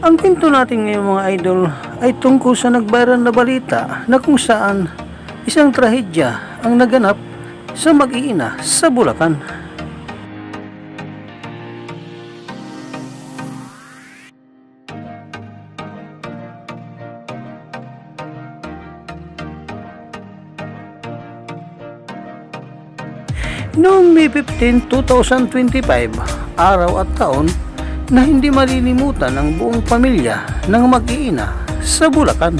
Ang kwento natin ngayon mga idol ay tungkol sa nag-viral na balita na kung saan isang trahedya ang naganap sa mag-iina sa Bulacan. Noong May 15, 2025, araw at taon na hindi malilimutan ng buong pamilya ng mag-iina sa Bulacan.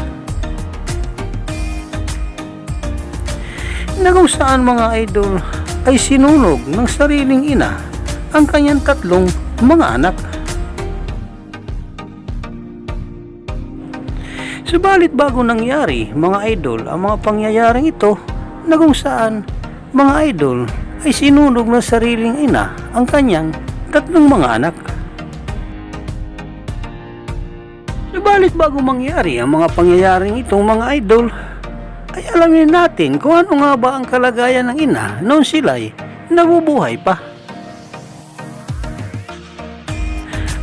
Na kung saan mga idol ay sinunog ng sariling ina ang kanyang tatlong mga anak. Subalit bago nangyari mga idol ang mga pangyayaring ito na kung saan mga idol ay sinunog ng sariling ina ang kanyang tatlong mga anak. Subalit bago mangyari ang mga pangyayaring itong mga idol, ay alamin natin kung ano nga ba ang kalagayan ng ina noon sila'y nabubuhay pa.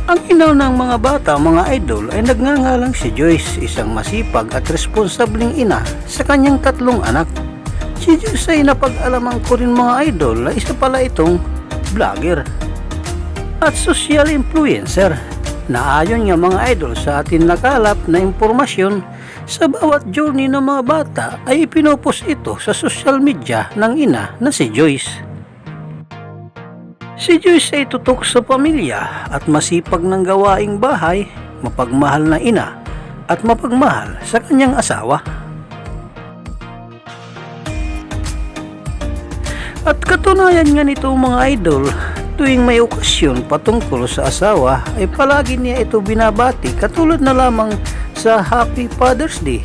Ang ina ng mga bata mga idol ay nagngangalang si Joyce, isang masipag at responsabling ina sa kanyang tatlong anak. Si Joyce ay napag-alaman ko rin mga idol na isa pala itong vlogger at social influencer na ayon nga mga idol sa atin nakalap na impormasyon sa bawat journey ng mga bata ay ipinopost ito sa social media ng ina na si Joyce. Si Joyce ay tutok sa pamilya at masipag ng gawaing bahay, mapagmahal na ina at mapagmahal sa kanyang asawa. At katunayan nga nito mga idol, tuwing may okasyon patungkol sa asawa ay palagi niya ito binabati katulad na lamang sa Happy Father's Day.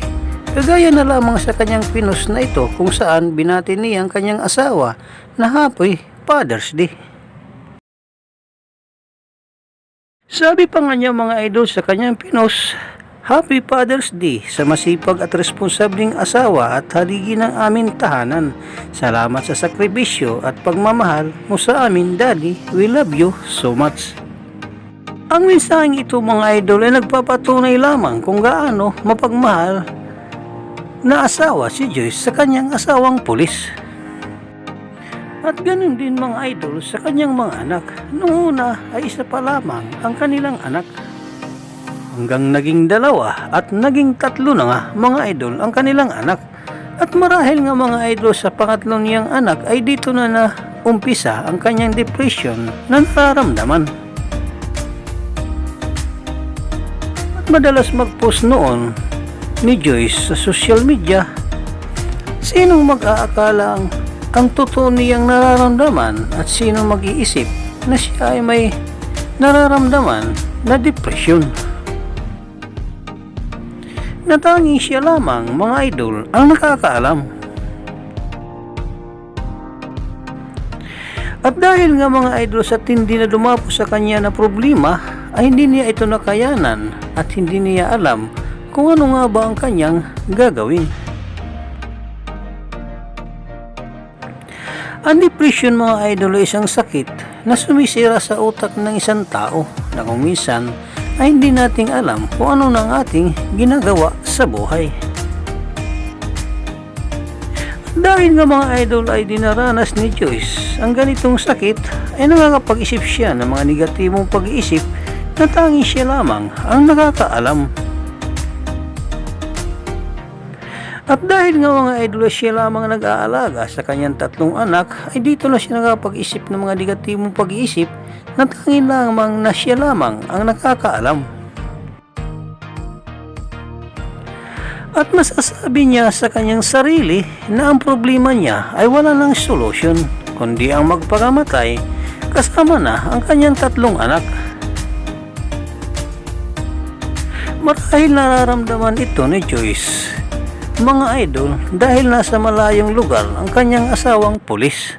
Kagaya na lamang sa kanyang pinost na ito kung saan binati niya ang kanyang asawa na Happy Father's Day. Sabi pa nga niya mga idol sa kanyang pinost, Happy Father's Day sa masipag at responsabling asawa at haligi ng aming tahanan. Salamat sa sakripisyo at pagmamahal mo sa amin, Daddy. We love you so much. Ang mensaheng ito mga idol ay nagpapatunay lamang kung gaano mapagmahal na asawa si Joyce sa kanyang asawang pulis. At ganun din mga idol sa kanyang mga anak. Noong una ay isa pa lamang ang kanilang anak. Hanggang naging dalawa at naging tatlo na nga mga idol ang kanilang anak. At marahil nga mga idol sa pangatlo niyang anak ay dito na umpisa ang kanyang depression na nararamdaman. At madalas mag-post noon ni Joyce sa social media, sinong mag-aakala ang totoo niyang nararamdaman at sino mag-iisip na siya ay may nararamdaman na depression. Natangi siya lamang mga idol ang nakakaalam. At dahil nga mga idol sa tindi na dumapo sa kanya na problema ay hindi niya ito nakayanan at hindi niya alam kung ano nga ba ang kanyang gagawin. Ang depression mga idol ay isang sakit na sumisira sa utak ng isang tao na kung minsan ay hindi nating alam kung ano nang ating ginagawa sa buhay. Dahil nga mga idol ay dinaranas ni Joyce ang ganitong sakit ay nakakapag-isip siya ng mga negatibong pag-iisip na tanging siya lamang ang nakakaalam. At dahil nga mga idol siya lamang nag-aalaga sa kanyang tatlong anak ay dito na siya nakapag-isip ng mga negatibong pag-iisip na tanging lamang na siya lamang ang nakakaalam. At masasabi niya sa kanyang sarili na ang problema niya ay wala ng solusyon kundi ang magpakamatay kasama na ang kanyang tatlong anak. Marahil nararamdaman ito ni Joyce mga idol dahil nasa malayong lugar ang kanyang asawang pulis.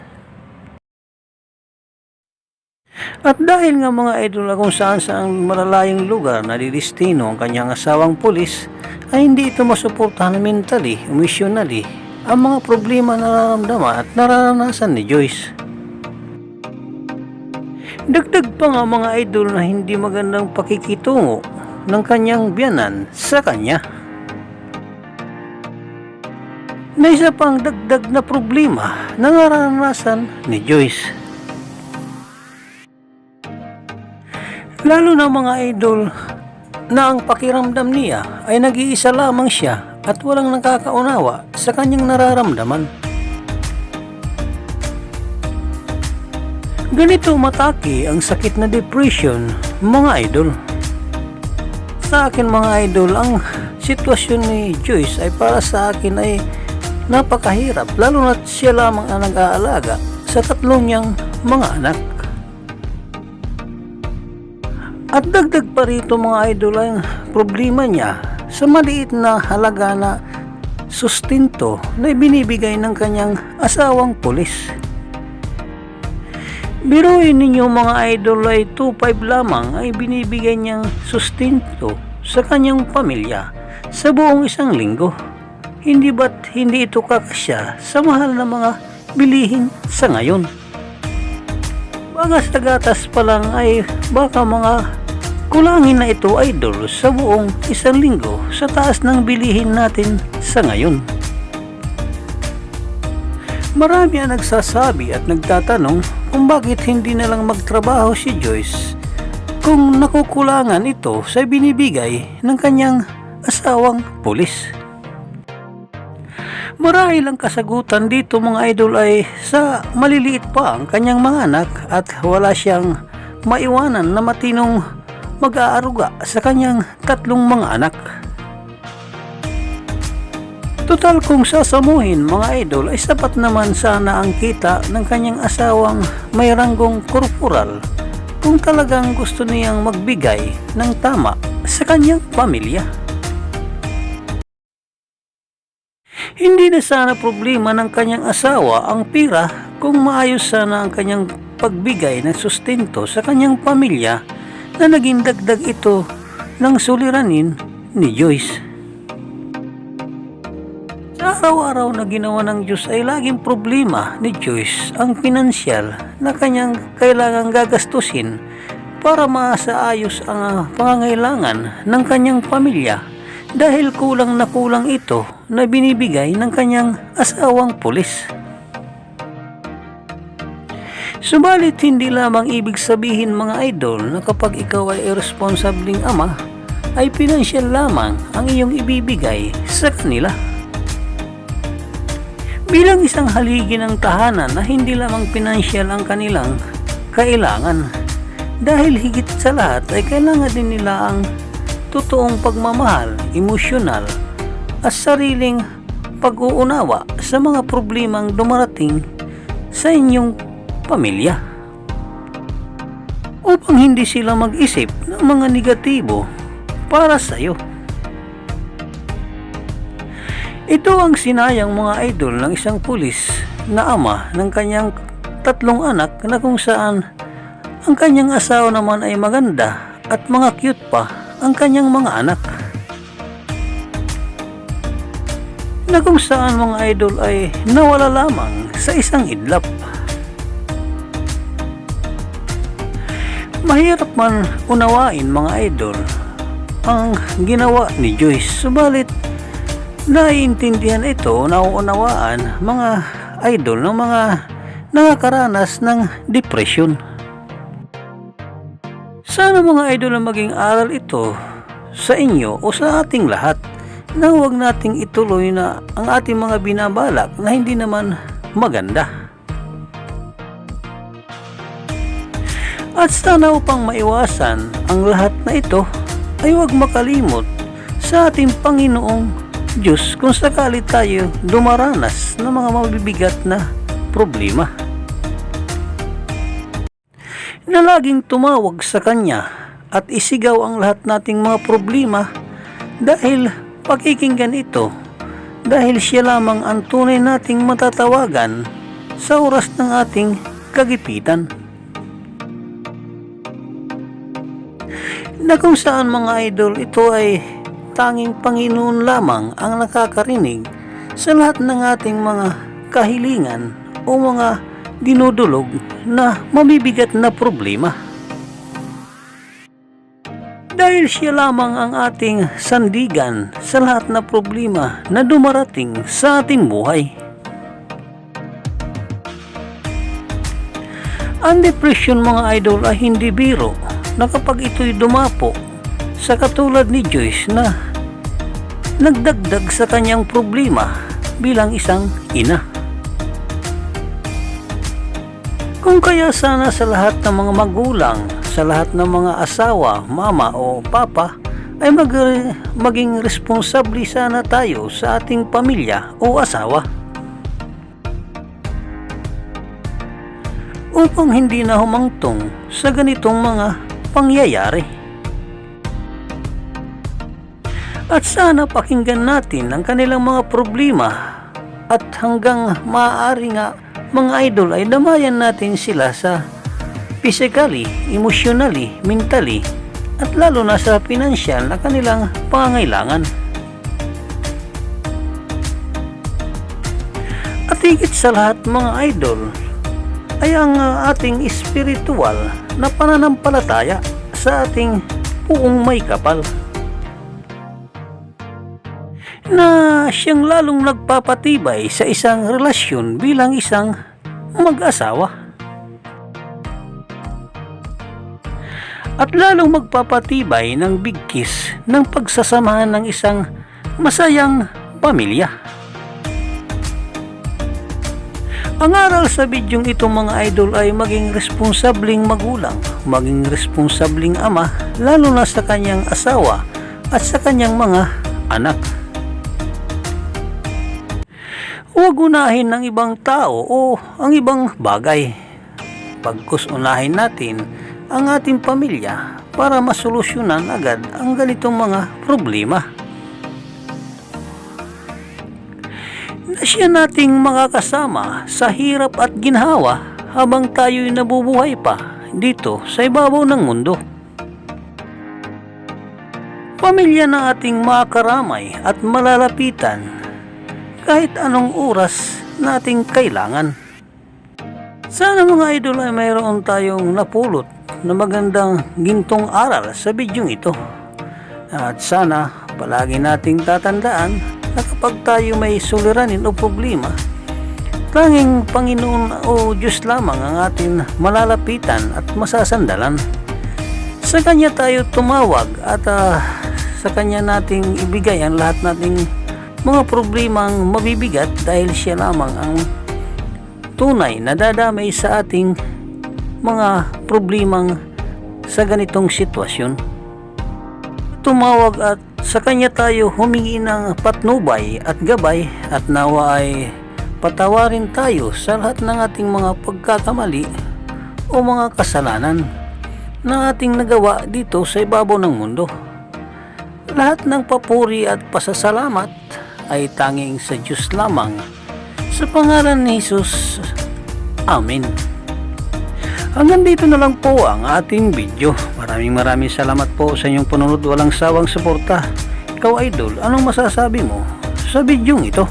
At dahil nga mga idol kung saan sa malalayong lugar na didestino ang kanyang asawang pulis ay hindi ito masuportahan mentally, emotionally ang mga problema na nararamdaman at nararanasan ni Joyce. Dagdag pa nga mga idol na hindi magandang pakikitungo ng kanyang biyanan sa kanya. Na isa pang dagdag na problema na naranasan ni Joyce. Lalo na mga idol na ang pakiramdam niya ay nag-iisa lamang siya at walang nakakaunawa sa kanyang nararamdaman. Ganito matake ang sakit na depression, mga idol. Sa akin mga idol, ang sitwasyon ni Joyce ay para sa akin ay napakahirap, lalo na siya lamang ang nag-aalaga sa tatlong niyang mga anak. At dagdag pa rito mga idol ang problema niya sa maliit na halaga na sustento na ibinibigay ng kanyang asawang pulis. Biruin ninyo mga idol ay 2.5 lamang ay binibigay niyang sustento sa kanyang pamilya sa buong isang linggo. Hindi ba't hindi ito kakasya sa mahal na mga bilihin sa ngayon? Baka sa gatas pa lang ay baka mga kulangin na ito idol sa buong isang linggo sa taas ng bilihin natin sa ngayon. Marami ang nagsasabi at nagtatanong kung bakit hindi na lang magtrabaho si Joyce kung nakukulangan ito sa binibigay ng kanyang asawang pulis. Marahil ang kasagutan dito mga idol ay sa maliliit pa ang kanyang mga anak at wala siyang maiwanan na matinong mag-aaruga sa kanyang tatlong mga anak. Total kung sasamuhin mga idol ay sapat naman sana ang kita ng kanyang asawang may ranggong korporal kung talagang gusto niyang magbigay ng tama sa kanyang pamilya. Hindi na sana problema ng kanyang asawa ang pira kung maayos sana ang kanyang pagbigay ng sustento sa kanyang pamilya na naging dagdag ito ng suliranin ni Joyce. Sa araw-araw na ginawa ng Diyos ay laging problema ni Joyce ang pinansyal na kanyang kailangang gagastusin para maasaayos ang pangangailangan ng kanyang pamilya dahil kulang na kulang ito na binibigay ng kanyang asawang pulis. Subalit hindi lamang ibig sabihin mga idol na kapag ikaw ay irresponsableng ama ay pinansyal lamang ang iyong ibibigay sa kanila. Bilang isang haligi ng tahanan na hindi lamang pinansyal ang kanilang kailangan dahil higit sa lahat ay kailangan din nila ang totoong pagmamahal, emosyonal at sariling pag-uunawa sa mga problemang dumarating sa inyong pamilya upang hindi sila mag-isip ng mga negatibo para sa iyo. Ito ang sinayang mga idol ng isang pulis na ama ng kanyang tatlong anak na kung saan ang kanyang asawa naman ay maganda at mga cute pa ang kanyang mga anak. Na kung saan mga idol ay nawala lamang sa isang idlap. Mahirap man unawain mga idol ang ginawa ni Joyce, subalit naiintindihan ito, nauunawaan mga idol ng mga nakakaranas ng depression. Sana mga idol na maging aral ito sa inyo o sa ating lahat na huwag nating ituloy na ang ating mga binabalak na hindi naman maganda. At sana upang maiwasan ang lahat na ito ay huwag makalimot sa ating Panginoong Diyos kung sakali tayo dumaranas ng mga mabibigat na problema. Na laging tumawag sa Kanya at isigaw ang lahat nating mga problema dahil pakikinggan ito dahil siya lamang ang tunay nating matatawagan sa oras ng ating kagipitan. Na kung saan mga idol ito ay tanging Panginoon lamang ang nakakarinig sa lahat ng ating mga kahilingan o mga dinudulog na mabibigat na problema. Dahil siya lamang ang ating sandigan sa lahat na problema na dumarating sa ating buhay. Ang depression mga idol ay hindi biro na kapag ito'y dumapo sa katulad ni Joyce na nagdagdag sa kanyang problema bilang isang ina. Kung kaya sana sa lahat ng mga magulang, sa lahat ng mga asawa, mama o papa ay maging responsable sana tayo sa ating pamilya o asawa. Upang hindi na humangtong sa ganitong mga pangyayari. At sana pakinggan natin ang kanilang mga problema at hanggang maaari nga mga idol ay damayan natin sila sa physically, emotionally, mentally at lalo na sa financial na kanilang pangangailangan. At higit sa lahat mga idol ay ang ating spiritual na pananampalataya sa ating buong may kapal na siyang lalong nagpapatibay sa isang relasyon bilang isang mag-asawa at lalong magpapatibay ng bigkis ng pagsasamahan ng isang masayang pamilya. Ang aral sa bidyong ito mga idol ay maging responsabling magulang, maging responsabling ama, lalo na sa kanyang asawa at sa kanyang mga anak. Huwag unahin ng ibang tao o ang ibang bagay. Pagkus unahin natin ang ating pamilya para masolusyonan agad ang ganitong mga problema. Na siya nating makakasama sa hirap at ginhawa habang tayo'y nabubuhay pa dito sa ibabaw ng mundo. Pamilya na ating makaramay at malalapitan kahit anong oras nating kailangan. Sana mga idol ay mayroon tayong napulot na magandang gintong aral sa bidyong ito. At sana palagi nating tatandaan na kapag tayo may suliranin o problema, tanging Panginoon o Diyos lamang ang ating malalapitan at masasandalan. Sa Kanya tayo tumawag at sa Kanya nating ibigay ang lahat nating mga problemang mabibigat dahil siya lamang ang tunay na dadamay sa ating mga problemang sa ganitong sitwasyon. Tumawag at sa Kanya tayo humingi ng patnubay at gabay at nawa ay patawarin tayo sa lahat ng ating mga pagkakamali o mga kasalanan na ating nagawa dito sa ibabaw ng mundo. Lahat ng papuri at pasasalamat ay tanging sa Diyos lamang. Sa pangalan ni Jesus. Amen. Hanggang dito na lang po ang ating video. Maraming salamat po sa inyong panunod, walang sawang suporta. Ikaw idol, anong masasabi mo sa bidyong ito?